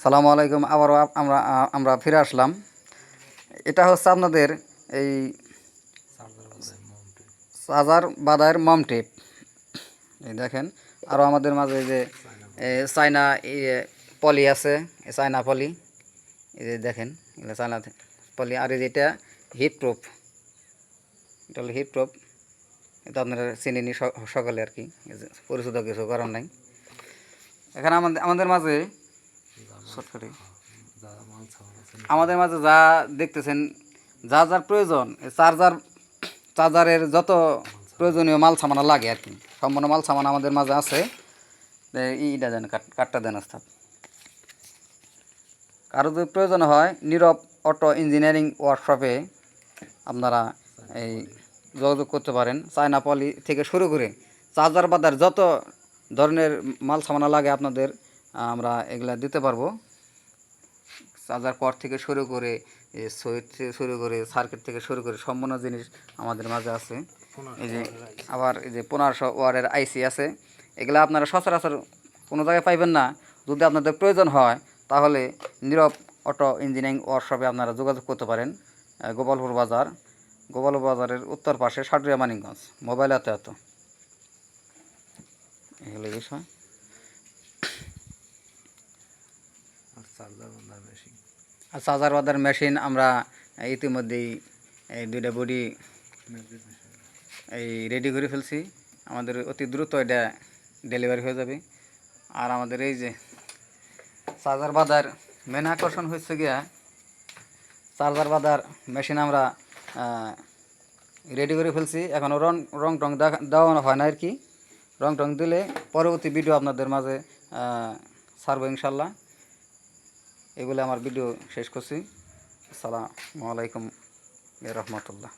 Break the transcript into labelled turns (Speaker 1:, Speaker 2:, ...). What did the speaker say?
Speaker 1: সালামু আলাইকুম। আবারও আমরা আমরা ফিরে আসলাম। এটা হচ্ছে আপনাদের এই চার্জার বাদায়ের মম টেপ। এই দেখেন, আরও আমাদের মাঝে যে চায়না পলি আছে, চায়না পলি, এই যে দেখেন এগুলো চায়না পলি। আর এই যেটা হিট প্রুফ, এটা হলো হিট প্রুফ। এটা আপনারা চিনিনি সকালে আর কি, পরিচিত কিছু করার নাই। এখানে আমাদের আমাদের মাঝে আমাদের মাঝে যা দেখতেছেন, যা যার প্রয়োজন, চার্জারের যত প্রয়োজনীয় মাল সামানা লাগে আর কি, সম্পূর্ণ মাল সামান আমাদের মাঝে আছে। ইটা দেন, কাঠটা দেন ওস্তাদ। কারো যদি প্রয়োজন হয় নীরব অটো ইঞ্জিনিয়ারিং ওয়ার্কশপে আপনারা এই যোগাযোগ করতে পারেন। চায়না পলি থেকে শুরু করে চার্জার বাদার যত ধরনের মাল সামানা লাগে আপনাদের আমরা এগুলা দিতে পারবো। চার্জার পট থেকে শুরু করে সুইচ থেকে শুরু করে সার্কিট থেকে শুরু করে সম্পূর্ণ জিনিস আমাদের মাঝে আছে। এই যে আবার এই যে 1500 ওয়াটের আইসি আছে। এগুলো আপনারা সচরাচর কোনো জায়গায় পাইবেন না। যদি আপনাদের প্রয়োজন হয় তাহলে নীরব অটো ইঞ্জিনিয়ারিং ওয়ার্কশপে আপনারা যোগাযোগ করতে পারেন। গোপালপুর বাজারের উত্তর পাশে সাটুরিয়া মানিকগঞ্জ। মোবাইল এত এগুলো বিষয়। আর চার্জার বাদার মেশিন আমরা ইতিমধ্যেই এই 2টা বডি এই রেডি করে ফেলছি। আমাদের অতি দ্রুত এটা ডেলিভারি হয়ে যাবে। আর আমাদের এই যে চার্জার বাদার মেন আকর্ষণ হচ্ছে গিয়া, চার্জার বাদার মেশিন আমরা রেডি করে ফেলছি। এখনও রং টং দেওয়ানো হয় না আর কি। রং টং দিলে পরবর্তী ভিডিও আপনাদের মাঝে ছাড়বো ইনশাল্লাহ। এগুলো আমার ভিডিও শেষ করছি। আসসালামু আলাইকুম ওয়া রাহমাতুল্লাহ।